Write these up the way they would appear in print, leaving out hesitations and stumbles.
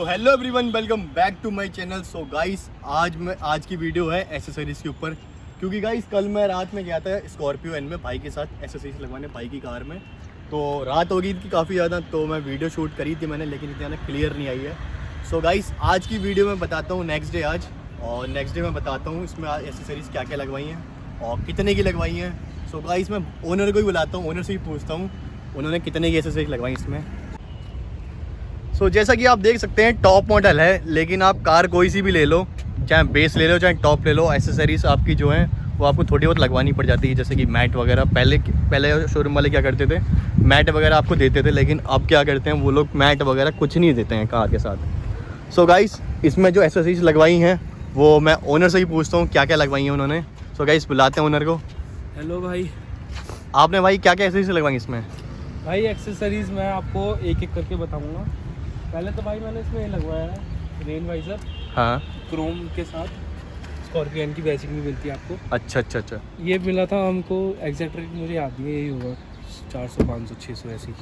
Hello everyone, welcome back to my channel. So guys, आज की video है accessories के ऊपर, क्योंकि गाइस कल मैं रात में गया था स्कॉर्पियो एन में भाई के साथ एसेसरीज लगवाने भाई की कार में। तो रात हो गई थी काफ़ी ज़्यादा, तो मैं वीडियो शूट करी थी मैंने, लेकिन इतना क्लियर नहीं आई है। सो गाइस, आज की वीडियो में बताता हूँ नेक्स्ट डे आज, और नेक्स्ट डे मैं बताता हूँ इसमें एसेसरीज़ क्या क्या लगवाई हैं और कितने की लगवाई हैं। सो गाइस, मैं ओनर को ही बुलाता हूँ, ओनर से ही पूछता हूँ उन्होंने कितने की एसेसरीज लगवाई इसमें। सो जैसा कि आप देख सकते हैं टॉप मॉडल है, लेकिन आप कार कोई सी भी ले लो, चाहे बेस ले लो चाहे टॉप ले लो, एसेसरीज आपकी जो है वो आपको थोड़ी बहुत लगवानी पड़ जाती है। जैसे कि मैट वगैरह, पहले शोरूम वाले क्या करते थे, मैट वगैरह आपको देते थे, लेकिन अब क्या करते हैं वो लोग मैट वगैरह कुछ नहीं देते हैं कार के साथ। सो गाइस, इसमें जो एसेसरीज लगवाई हैं वो मैं ओनर से ही पूछता हूँ क्या क्या लगवाई हैं उन्होंने। सो गाइस, बुलाते हैं ओनर को। हेलो भाई। आपने भाई क्या क्या एसेसरीज लगवाई इसमें? भाई एक्सेसरीज़ मैं आपको एक एक करके बताऊंगा। पहले तो भाई मैंने इसमें लगवाया है रेन वाइजर, हाँ, क्रोम के साथ। स्कॉर्पियन की बेसिक में मिलती है आपको। अच्छा। ये मिला था हमको, एग्जैक्ट रेट मुझे याद नहीं है, यही होगा 400 500 600 ऐसी,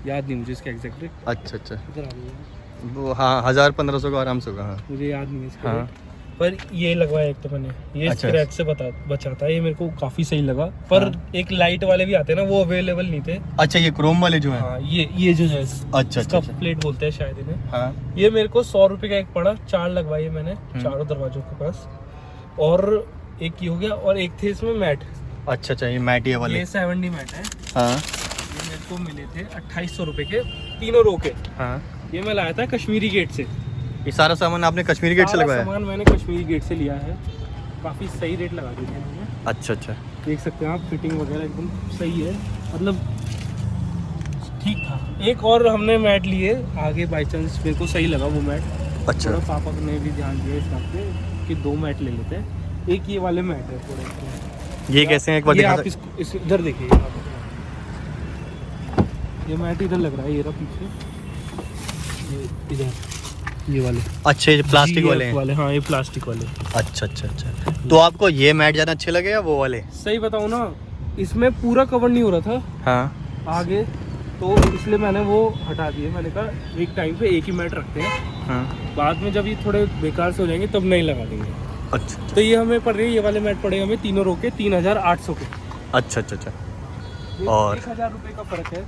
याद नहीं मुझे इसका एग्जैक्ट रेट। अच्छा इधर आ गया वो, हाँ 1000-1500 का आराम से होगा। हाँ, मुझे याद नहीं है इसका हाँ। रेट। पर ये लगवाया एक तो मैंने, ये अच्छा। स्क्रैच से बचाता है, ये मेरे को काफ़ी सही लगा। पर हाँ। एक लाइट वाले भी आते हैं ना, वो अवेलेबल नहीं थे। अच्छा, ये क्रोम वाले जो है। हाँ, ये जो है अच्छा। इसका प्लेट बोलते हैं शायद इन्हें। हाँ, ये मेरे को 100 रुपये का एक पड़ा, 4 लगवाई मैंने चारों दरवाजों के पास। और एक ये हो गया, और एक थे इसमें मैट। अच्छा, ये मैट ये वाले। ये 70 मैट है। हाँ ये मेरे को मिले थे 2800 रुपये के, तीनों रो के। हाँ, ये मैं लाया था कश्मीरी गेट से। ये सारा सामान आपने कश्मीरी गेट से सारा लगवाया? सामान मैंने कश्मीरी गेट से लिया है, काफ़ी सही रेट लगा दिए थे इन्होंने। अच्छा, देख सकते हैं आप, फिटिंग वगैरह एकदम सही है, मतलब ठीक था। एक और हमने मैट लिए आगे, बाई चांस मेरे को सही लगा वो मैट। अच्छा। थोड़ा पापा ने भी ध्यान दिया इस बात पे कि 2 मैट ले लेते हैं। एक ये वाले मैट है थोड़े। ये कैसे हैं एक बार ये दिखा आप इस इधर देखिए, ये मैट इधर लग रहा है, ये रहा पीछे, ये इधर, ये वाले। अच्छा, ये प्लास्टिक वाले हैं? वाले, हाँ, ये प्लास्टिक वाले। अच्छा। तो आपको ये मैट ज़्यादा अच्छे लगे या वो वाले? सही बताऊँ ना, इसमें पूरा कवर नहीं हो रहा था हाँ आगे, तो इसलिए मैंने वो हटा दिए। मैंने कहा एक टाइम पे एक ही मैट रखते हैं, हाँ। बाद में जब ये थोड़े बेकार से हो जाएंगे तब नहीं लगा देंगे। अच्छा। तो ये हमें पड़ रही है, ये वाले मैट पड़े हमें तीनों रो के 3800 के। अच्छा। और 1000 रुपये का फ़र्क है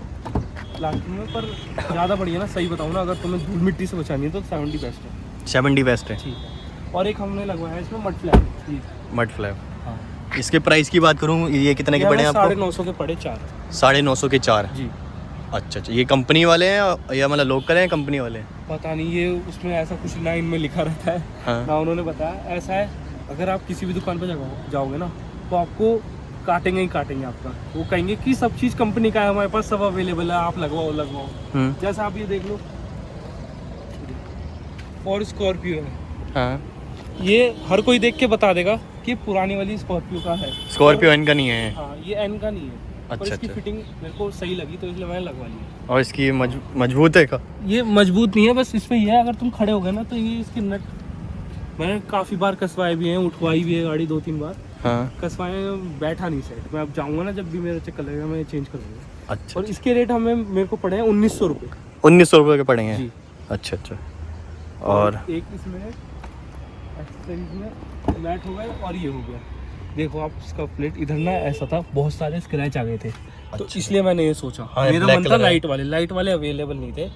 प्लास्टिक में, पर ज़्यादा बढ़िया ना। सही बताऊँ ना, अगर तुम्हें धूल मिट्टी से बचानी है तो 70 बेस्ट है। 70 बेस्ट है। ठीक है। और एक हमने लगवाया है इसमें मड फ्लैप। Mud flap. हाँ, इसके प्राइस की बात करूँ, ये कितने के पड़े हैं आपको? 950 के पड़े 4। 950 के 4 जी। अच्छा, ये कंपनी वाले हैं या मतलब लोकल हैं कंपनी वाले? पता नहीं, ये उसमें ऐसा कुछ ना इनमें लिखा रहता है। हाँ। ना उन्होंने बताया। ऐसा है, अगर आप किसी भी दुकान पर जाओगे ना, तो आपको काटेंगे ही काटेंगे आपका। वो कहेंगे कि सब चीज़ कंपनी का है, हमारे पास सब अवेलेबल है, आप लगवाओ। जैसा आप ये देख लो, और स्कॉर्पियो है। हाँ, ये हर कोई देख के बता देगा कि पुरानी वाली स्कॉर्पियो का है। स्कॉर्पियो एन का नहीं है। हाँ, ये एन का नहीं है। पर इसकी फिटिंग मेरे को सही लगी, तो इसलिए मैंने लगवा लिया। और इसकी मजबूत है का? ये मजबूत नहीं है, बस इसमें ये है, अगर तुम खड़े हो गए ना तो ये इसके नट मैंने काफ़ी बार कसवाए भी हैं, उठवाई भी है गाड़ी 2-3 बार। हाँ। कसवाए, बैठा नहीं सेट। मैं अब जाऊँगा ना, जब भी मेरा चक्कर लगेगा मैं चेंज कर दूँगा। अच्छा। और इसके रेट मेरे को पड़े हैं 1900 रुपये। 1900 रुपये के पड़ेंगे जी। अच्छा। और एक इसमें एक्सेसरीज में मैट हो गए, और ये हो गया। देखो आप, इसका प्लेट इधर ना ऐसा था, बहुत सारे स्क्रैच आ गए थे। तो इसलिए मैंने ये सोचा, हाँ, मेरा black मन था color लाइट वाले अवेलेबल नहीं थे,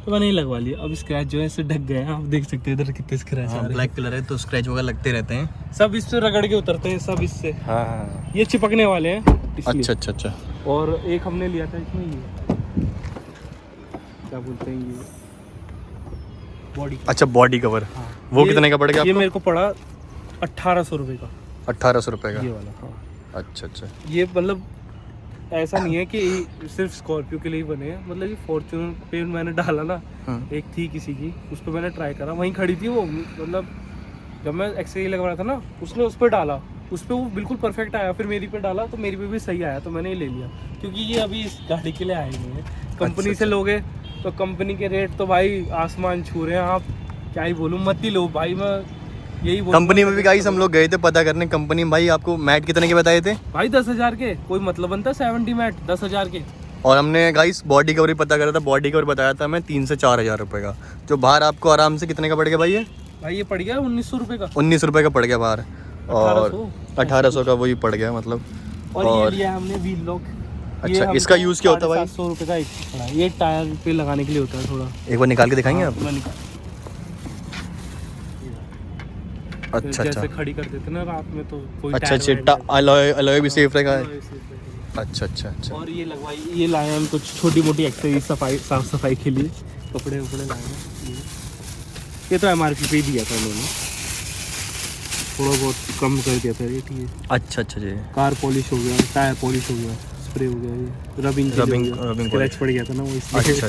तो मैंने ये लगवा लिया। अब स्क्रैच जो है इससे ढक गए हैं, आप देख सकते हैं इधर कितने स्क्रैच आ रहे हैं। ब्लैक कलर है तो स्क्रैच वगैरह लगते रहते हैं, सब इससे रगड़ के उतरते हैं, सब इससे। हाँ। ये चिपकने वाले हैं इसलिए। अच्छा। और एक हमने लिया था इसमें, ये क्या बोलते हैं, ये बॉडी। अच्छा, बॉडी कवर। हाँ। वो कितने का पड़ गया ये आपको? मेरे को पड़ा 1800 रुपये का। 1800 रुपये का? ये वाला, हाँ। अच्छा। ये मतलब ऐसा नहीं है कि सिर्फ स्कॉर्पियो के लिए ही बने हैं, मतलब ये फॉर्च्यूनर पे मैंने डाला ना, एक थी किसी की, उस पर मैंने ट्राई करा, वहीं खड़ी थी वो। मतलब जब मैं एक्सरे लगवा रहा था ना, उसने उस पर डाला, उस पर वो बिल्कुल परफेक्ट आया। फिर मेरी पे डाला तो मेरी पे भी सही आया, तो मैंने ये ले लिया। क्योंकि ये अभी इस गाड़ी के लिए आए नहीं है। कंपनी से लोगे तो कंपनी के रेट तो भाई आसमान छू रहे हैं। आप क्या ही बोलूँ, मत ही लो भाई, मैं यही कंपनी में भी गाइस हम लोग गए थे पता करने। कंपनी में भाई आपको मैट कितने के बताए थे? भाई 10,000 के। कोई मतलब बनता है 70 मैट 10,000 के? और हमने गाइस बॉडी कवर भी पता करा था, बॉडी कवर बताया था हमें 3 से 4 हज़ार रुपये का, जो बाहर आपको आराम से कितने का पड़ गया भाई ये? भाई ये पड़ गया 1900 रुपये का। 19 रुपये का पड़ गया बाहर, और 1800 का वही पड़ गया मतलब। और ये लिया हमने व्हील लॉक। अच्छा, इसका यूज़ क्या होता है भाई? 700 रुपये का एक पड़ा है, ये टायर पे लगाने के लिए होता है थोड़ा। एक बार निकाल के दिखाएंगे आप? अच्छा जैसे खड़ी कर देते ना रात में तो कोई अच्छा, टायर चिट्टा अलॉय अलॉय भी सेफ रहेगा। वायर अच्छा अच्छा अच्छा। और ये लगवाई, ये लाए हम कुछ छोटी मोटी एक्सरसाइज सफाई साफ सफाई के लिए, कपड़े वपड़े लाए हैं। ये तो MRP पे ही दिया था उन्होंने, थोड़ा बहुत कम कर दिया था रेट ये। अच्छा अच्छा जी। कार पॉलिश हो गया, टायर पॉलिश हो गया, स्प्रे हो गया, ये रबिंग स्क्रैच पड़ गया था ना वो इसलिए। अच्छा।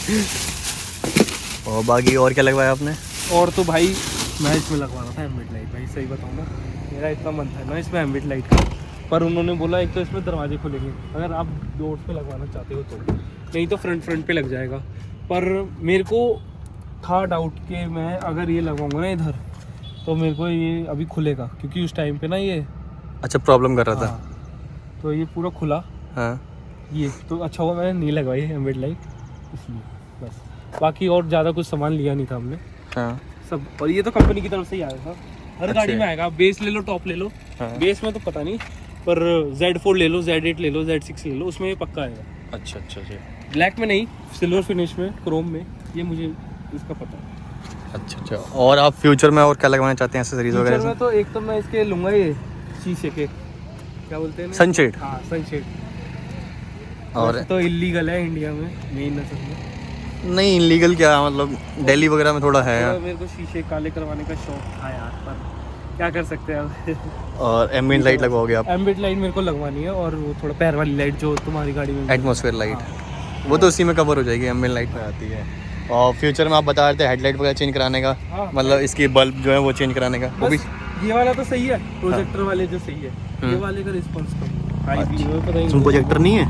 और बाकी और क्या लगवाया आपने? और तो भाई मैं इसमें लगवाना था एम्बिट लाइट। भाई सही बताऊँ ना, मेरा इतना मन था ना इसमें एम्बिट लाइट का, पर उन्होंने बोला एक तो इसमें दरवाजे खुलेंगे अगर आप डोर्स पे लगवाना चाहते हो तो, नहीं तो फ्रंट पे लग जाएगा। पर मेरे को था डाउट कि मैं अगर ये लगवाऊंगा ना इधर तो मेरे को ये अभी खुलेगा, क्योंकि उस टाइम पे ना ये अच्छा प्रॉब्लम कर रहा था। हाँ, तो ये पूरा खुला। हाँ, ये तो अच्छा हुआ मैंने नहीं लगवाई है एम्बिट लाइट इसलिए, बस। बाकी और ज़्यादा कुछ सामान लिया नहीं था हमने। हाँ सब, और ये तो कंपनी की तरफ से ही आया था, हर गाड़ी में आएगा। बेस ले लो, टॉप ले लो। हाँ। बेस में तो पता नहीं, पर Z4 ले लो, Z8 ले लो, Z6 ले लो, उसमें ये पक्का आएगा। अच्छा अच्छा जी। ब्लैक में नहीं, सिल्वर फिनिश में, क्रोम में, ये मुझे इसका पता है। अच्छा अच्छा। और आप फ्यूचर में और क्या लगवाना चाहते हैं एक्सेसरीज वगैरह? फ्यूचर में तो एक तो मैं इसके लूँगा ये शीशे के, क्या बोलते हैं, सनशेड। हाँ सनशेड। और तो इलीगल है इंडिया में, मेन नसल में। नहीं इलीगल क्या, मतलब दिल्ली वगैरह में थोड़ा है। तो मेरे को शीशे काले करवाने का शौक था यार, पर क्या कर सकते हैं अब। और एम्बिएंट लाइट लगवाओगे आप? एम्बिएंट लाइट मेरे को लगवानी है, और वो थोड़ा पैर वाली लाइट जो तुम्हारी गाड़ी में, एटमॉस्फेयर लाइट, वो तो उसी में कवर हो जाएगी, एम्बिएंट लाइट में आती है। और फ्यूचर में आप बता रहे थे हेडलाइट वगैरह चेंज कराने का, मतलब इसकी बल्ब जो है वो चेंज कराने का, वो भी ये वाला तो सही है, प्रोजेक्टर वाले जो सही है, ये वाले का रिस्पांस कम हाई भी है, पता नहीं प्रोजेक्टर नहीं है,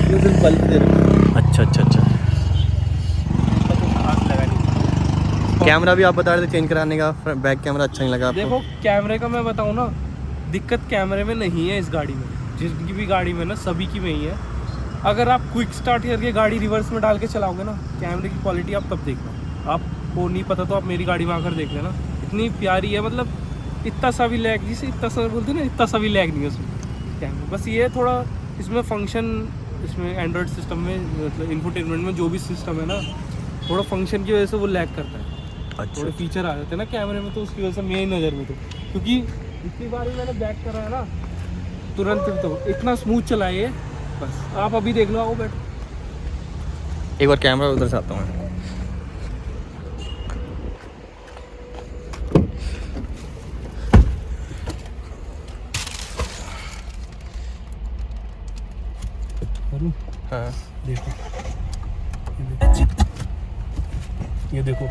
ये सिर्फ बल्ब दे रहे। अच्छा अच्छा अच्छा। कैमरा भी आप बता रहे थे चेंज कराने का, बैक कैमरा अच्छा नहीं लगा आपको? देखो कैमरे का मैं बताऊँ ना, दिक्कत कैमरे में नहीं है इस गाड़ी में, जिसकी भी गाड़ी में ना सभी की में ही है। अगर आप क्विक स्टार्ट करके गाड़ी रिवर्स में डाल के चलाओगे ना, कैमरे की क्वालिटी आप तब देखना। आपको नहीं पता तो आप मेरी गाड़ी में आकर देख लेना, इतनी प्यारी है, मतलब इतना सा भी लैग, जिसे इतना सा बोलते हैं ना, इतना सा भी लैग नहीं है उसमें कैमरा। बस ये थोड़ा इसमें फंक्शन, इसमें एंड्रॉयड सिस्टम में, मतलब इंफोटेनमेंट में जो भी सिस्टम है ना, थोड़ा फंक्शन की वजह से वो लैग करता है। अच्छा। थोड़े फीचर आ जाते हैं ना कैमरे में, तो उसकी वजह से मेरी नज़र में तो, क्योंकि इतनी बार मैंने बैक करा है ना, तुरंत तो इतना स्मूथ चला है ये, बस आप अभी देख लो, आओ बैठ। एक बार कैमरा उधर से आता हूँ मैं। हाँ देखो, ये देखो,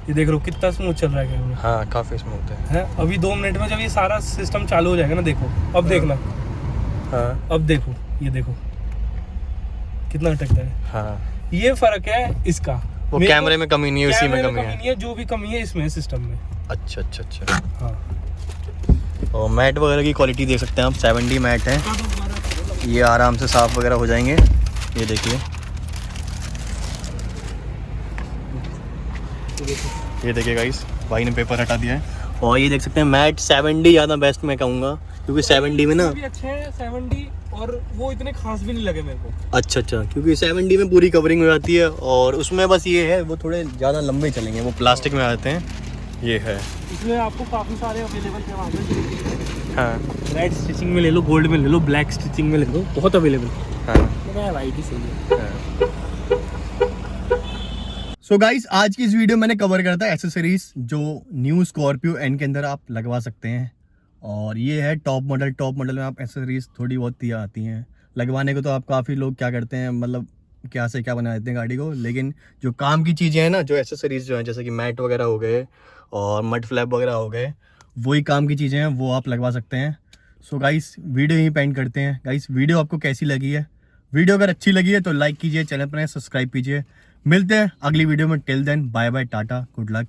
ये देख रहे हो कितना स्मूथ चल रहा है कैमरा। हाँ काफ़ी स्मूथ है। अभी 2 मिनट में जब ये सारा सिस्टम चालू हो जाएगा ना, देखो अब देखना। हाँ अब देखो, ये देखो कितना अटकता है। हाँ, ये फर्क है इसका, वो कैमरे में कमी नहीं है, उसी में कमी है। जो भी कमी है इसमें सिस्टम में। अच्छा अच्छा अच्छा। हाँ, और मैट वगैरह की क्वालिटी देख सकते हैं आप, 7D मैट है, ये आराम से साफ वगैरह हो जाएंगे। ये देखिए, ये देखिए गाइस, भाई ने पेपर हटा दिया है। और ये देख सकते हैं मैट 7D ज़्यादा बेस्ट मैं कहूँगा, क्योंकि 7D में ना भी अच्छे हैं 7D, और वो इतने खास भी नहीं लगे मेरे को। अच्छा अच्छा, क्योंकि 7D में पूरी कवरिंग हो जाती है, और उसमें बस ये है वो थोड़े ज़्यादा लंबे चलेंगे, वो प्लास्टिक में आते हैं। ये है, इसमें आपको काफ़ी सारे अवेलेबल हैं। हाँ रेड स्टिचिंग में ले लो, गोल्ड में ले लो, ब्लैक स्टिचिंग में ले लो, बहुत अवेलेबल। हाँ वाइट ही सही है। सो गाइस, आज की इस वीडियो मैंने कवर करा था एसेसरीज जो न्यू स्कॉर्पियो एन के अंदर आप लगवा सकते हैं। और ये है टॉप मॉडल में आप एसेसरीज थोड़ी बहुत ही आती हैं लगवाने को। तो आप काफ़ी लोग क्या करते हैं, मतलब क्या से क्या बना देते हैं गाड़ी को, लेकिन जो काम की चीज़ें हैं ना, जो एसेसरीज जो हैं, जैसे कि मैट वगैरह हो गए और मड फ्लैप वगैरह हो गए, वही काम की चीज़ें हैं, वो आप लगवा सकते हैं। सो गाइस, वीडियो यहीं पेंड करते हैं। गाइस, वीडियो आपको कैसी लगी है? वीडियो अगर अच्छी लगी है तो लाइक कीजिए, चैनल पर सब्सक्राइब कीजिए। मिलते हैं अगली वीडियो में। Till then bye bye, tata, good luck.